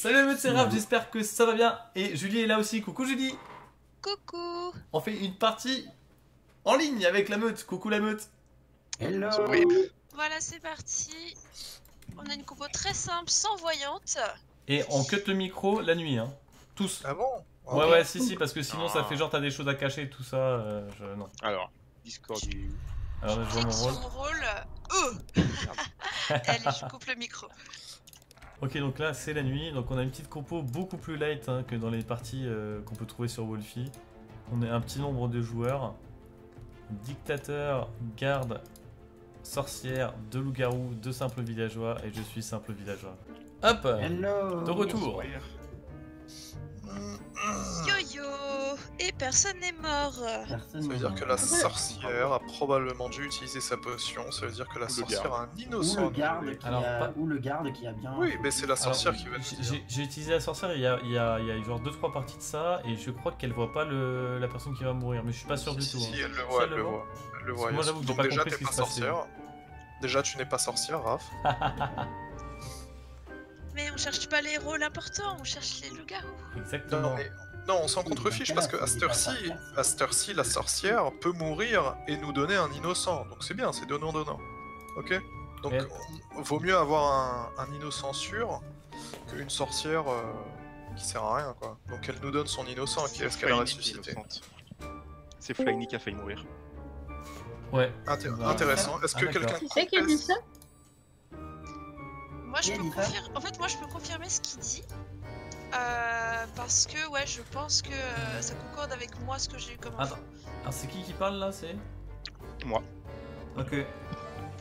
Salut le c'est Raph, j'espère que ça va bien. Et Julie est là aussi, coucou Julie. Coucou. On fait une partie en ligne avec la meute, coucou la meute. Hello. Voilà, c'est parti. On a une compo très simple, sans voyante. Et on cut le micro la nuit, hein. Tous. Ah bon? Ouais, ouais, si, parce que sinon ça fait genre t'as des choses à cacher et tout ça. Non. Alors, Discord du... Alors je vois Clique mon sur rôle. mon rôle. Allez, je coupe le micro. Ok, donc là c'est la nuit, donc on a une petite compo beaucoup plus light hein, que dans les parties qu'on peut trouver sur Wolfie. On est un petit nombre de joueurs. Dictateur, garde, sorcière, 2 loups-garous, 2 simples villageois et je suis simple villageois. Hop! Hello. De retour! Yo-yo. Et personne n'est mort. Personne Ça veut dire que la sorcière a probablement dû utiliser sa potion, ça veut dire que la sorcière a un ou innocent. le garde qui Alors, a... pas- ou le garde qui a bien. Oui, mais c'est la sorcière Alors, qui va te dire. j'ai utilisé la sorcière il y a genre 2-3 parties de ça et je crois qu'elle voit pas la personne qui va mourir, mais je suis pas sûr du tout. Si, hein. elle le voit, elle elle le voit. Elle le voit. Moi, j'avoue que j'ai Donc pas déjà, compris ce t'es qui pas se passait. sorcière. Déjà, tu n'es pas sorcière, Raph. Mais on cherche pas les rôles importants, on cherche les loups-garous. Exactement. Non, on s'en contrefiche parce que à cette heure-ci, la sorcière peut mourir et nous donner un innocent. Donc c'est bien, c'est donnant-donnant. Ok? Donc Et- vaut mieux avoir un innocent sûr qu'une sorcière qui sert à rien, quoi. Donc elle nous donne son innocent et est-ce qu'elle a ressuscité? C'est Flyny qui a failli mourir. Ouais. Intéressant. Est-ce que d'accord. quelqu'un Qui c'est qui a dit ça? Moi, je Qui a peux dit ça confirmer. En fait, moi, je peux confirmer ce qu'il dit. Parce que, ouais, je pense que ça concorde avec moi ce que j'ai eu comme info. Attends. Alors c'est qui parle là? C'est Moi. Ok.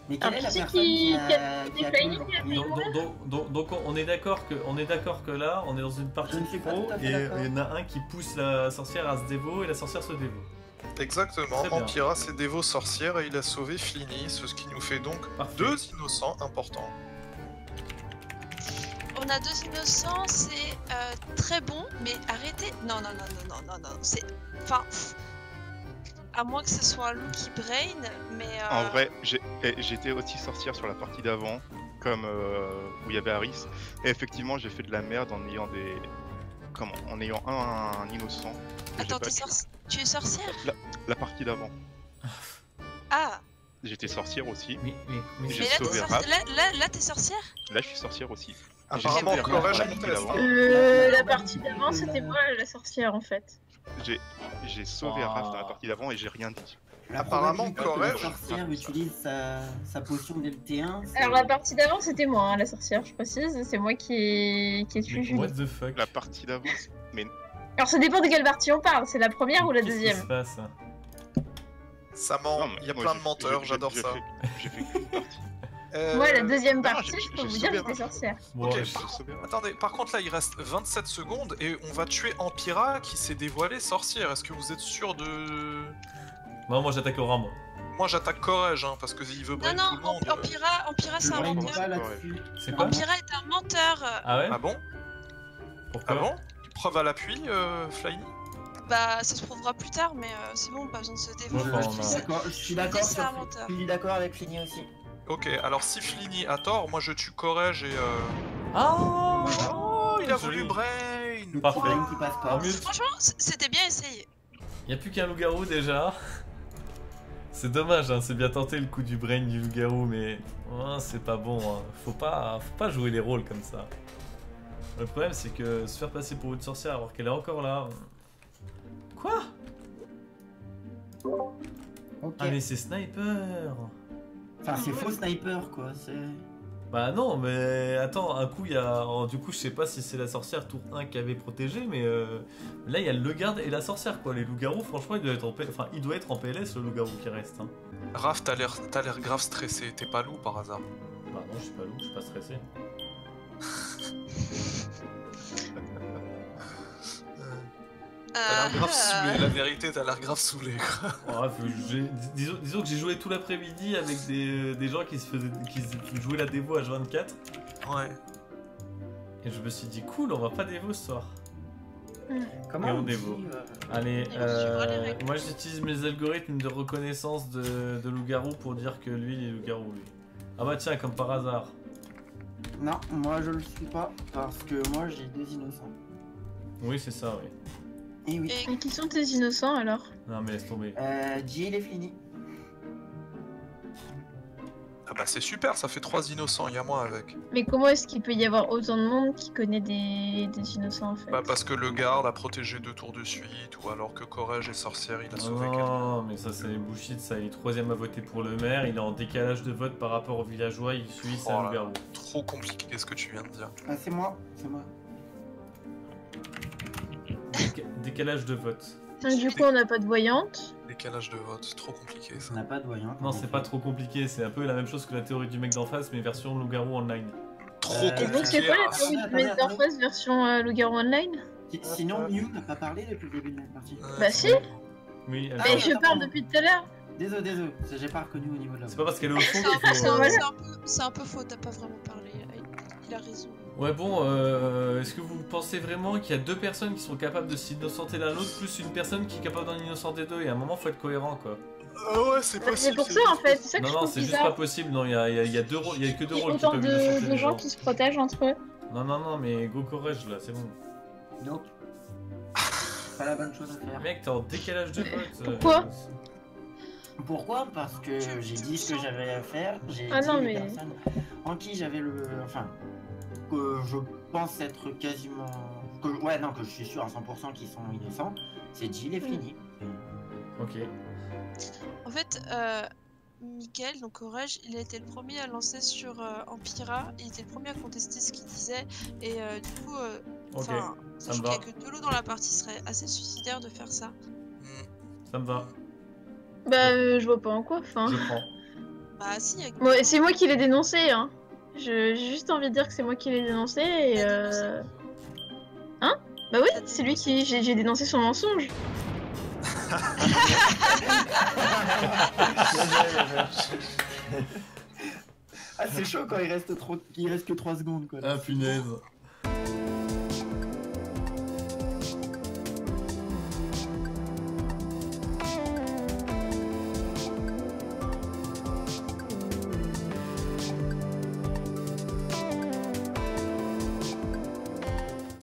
Mais quelle est la c'est personne qui a c'est Flyny toujours qui a pris- Donc on est d'accord que là on est dans une partie Je ne suis pas pro tout à fait et d'accord. il y en a un qui pousse la sorcière à se dévot et la sorcière se dévoue. Exactement, Très bien. Empira s'est dévot sorcière et il a sauvé Flyny, ce qui nous fait donc Parfait. 2 innocents importants. On a 2 innocents, c'est très bon, mais arrêtez. Non, c'est. Enfin. À moins que ce soit un Lucky Brain, mais. En vrai, j'étais aussi sorcière sur la partie d'avant, comme où il y avait Harris. Et effectivement, j'ai fait de la merde en ayant des... Comment? En ayant un innocent. que j'ai Attends, pas tué. tu es sorcière? La partie d'avant. Ah! J'étais sorcière aussi. Mais J'ai Mais là, sauvé t'es Raph. là, t'es sorcière? Là, je suis sorcière aussi. Apparemment, sauvé Raph Corrège dans la partie conteste. d'avant. La partie d'avant, c'était moi la sorcière en fait. J'ai sauvé Wow. Raph dans la partie d'avant et j'ai rien dit. La Apparemment, probabilité que Corrège- la sorcière utilise sa potion dès le T1. c'est- Alors la partie d'avant, c'était moi, hein, la sorcière, je précise. C'est moi qui ai tué Julie. what the fuck? La partie d'avant, mais Alors ça dépend de quelle partie on parle, c'est la première ou la Qu'est-ce qui deuxième? se passe? Ça ment, non, mais il y a moi, plein de menteurs, j'adore ça. J'ai fait qu'une partie. Moi, la deuxième non, partie, j'ai- je peux j'ai vous dire que sauvé j'étais Raph. sorcière. Bon, Ok, ouais, J'ai sauvé Raph. Attendez, par contre là il reste 27 secondes et on va tuer Empira qui s'est dévoilée sorcière. Est-ce que vous êtes sûr de... non, moi j'attaque Laura moi. Moi j'attaque Corrège hein, parce que il veut Non, brain tout le non, monde. Empira, c'est Je un brain menteur. pas là-dessus. C'est quoi? Empira est un menteur. Ah ouais? Ah bon? Pourquoi? Ah bon? Preuve à l'appui, Flyny? Bah, ça se prouvera plus tard, mais c'est bon, pas besoin de se dévoiler. Enfin, Je non. suis d'accord, je suis d'accord C'est un sur- menteur. je suis d'accord avec Flyny aussi. Ok, alors si Flyny a tort, moi je tue Corrège et... Ah! Oh, il a joli. voulu brain! Le Parfait. petit brain qui passe pas. Tant mieux. Franchement, c'était bien essayé. Y'a plus qu'un loup-garou déjà. C'est dommage, hein, c'est bien tenté le coup du brain du loup-garou, mais c'est pas bon. Hein. Faut pas jouer les rôles comme ça. Le problème, c'est que se faire passer pour une sorcière alors qu'elle est encore là. Quoi? Ok. Ah, mais c'est sniper! Enfin, c'est faux sniper quoi. C'est. Bah non, mais attends, un coup, il y a. Oh, du coup, je sais pas si c'est la sorcière tour 1 qui avait protégé, mais là, il y a le garde et la sorcière, quoi. Les loups-garous, franchement, il doit être en enfin, il doit être en PLS, le loup-garou qui reste. Hein. Raph, t'as l'air grave stressé, t'es pas loup par hasard. Bah non, je suis pas loup, je suis pas stressé. T'as l'air grave saoulé, la vérité, t'as l'air grave saoulé. quoi. Bref, disons que j'ai joué tout l'après-midi avec des gens qui se jouaient la dévo H24. Ouais. Et je me suis dit, cool, on va pas dévo ce soir. Comment Et on on dit, dévo. Allez, Et on suivra les règles. moi j'utilise mes algorithmes de reconnaissance de loup-garou pour dire que lui il est loup-garou lui. Ah bah tiens, comme par hasard. Non, moi je le suis pas parce que moi j'ai 2 innocents. Oui, c'est ça, oui. Et oui. Et Et qui sont tes innocents alors? Non, mais laisse tomber. Jill est fini. Ah bah c'est super, ça fait 3 innocents, il y a moi avec. Mais comment est-ce qu'il peut y avoir autant de monde qui connaît des innocents en fait? Bah parce que le garde a protégé 2 tours de suite, ou alors que Corège est sorcière, il a sauvé quelqu'un. Non, mais ça c'est bullshit, ça. Il est 3ème à voter pour le maire, il est en décalage de vote par rapport aux villageois, il suit, c'est Oh un là loup-garou. Trop compliqué ce que tu viens de dire. Ah, c'est moi, c'est moi. Décalage de vote. Donc, du coup, on n'a pas de voyante. Décalage de vote, trop compliqué ça. On n'a pas de voyant. Non, c'est pas trop compliqué, c'est un peu la même chose que la théorie du mec d'en face, mais version loup-garou online. Trop Et Et donc, compliqué. c'est quoi la ah, théorie attendez, du Maître attendez. d'Orphèse version loup-garou online? Sinon, Mew n'a pas parlé depuis le début de la partie. Bah si. Oui, elle Ah, Mais ouais, je attends, parle pardon. depuis tout à l'heure. Désolé, j'ai pas reconnu au niveau de la c'est voix. pas parce qu'elle est au fond c'est un, qu'il c'est faut. un- Voilà. c'est un peu faux, t'as pas vraiment parlé. Il a raison. Ouais, bon, est-ce que vous pensez vraiment qu'il y a 2 personnes qui sont capables de s'innocenter l'un l'autre, plus une personne qui est capable d'en innocenter 2, et à un moment faut être cohérent quoi. Ah ouais, c'est Bah, possible. c'est pour ça en fait, c'est ça que Non, je non, trouve c'est juste pas bizarre. possible, non, il y a que 2 rôles Il y a qui autant peuvent innocenter de les gens gens. qui se protègent entre eux. Non, non, non, mais go Courage là, c'est bon. Donc, pas la bonne chose à faire. Mec, t'es en décalage de Mais vote. pourquoi Pourquoi? Parce que j'ai dit ce que j'avais à faire, j'ai Ah dit non, les mais- personnes en qui j'avais le... Enfin, que je pense être quasiment... Ouais, non, que je suis sûr à 100% qu'ils sont innocents, c'est Jill et fini. Ok. En fait, Mickaël, donc Courage, il a été le premier à lancer sur Empira, il était le premier à contester ce qu'il disait, et du coup, Ok, enfin, ça me sachant va. qu'il y a que de l'eau dans la partie, ce serait assez suicidaire de faire ça. Ça me va, Bah, je vois pas en quoi, enfin. je prends. Bah si, avec Moi, c'est moi qui l'ai dénoncé, hein. J'ai juste envie de dire que c'est moi qui l'ai dénoncé et T'as dénoncé. Hein? Bah oui, T'as c'est lui dénoncé. qui... J'ai dénoncé son mensonge. Ah, c'est chaud quand il reste que 3 secondes, quoi. Ah punaise.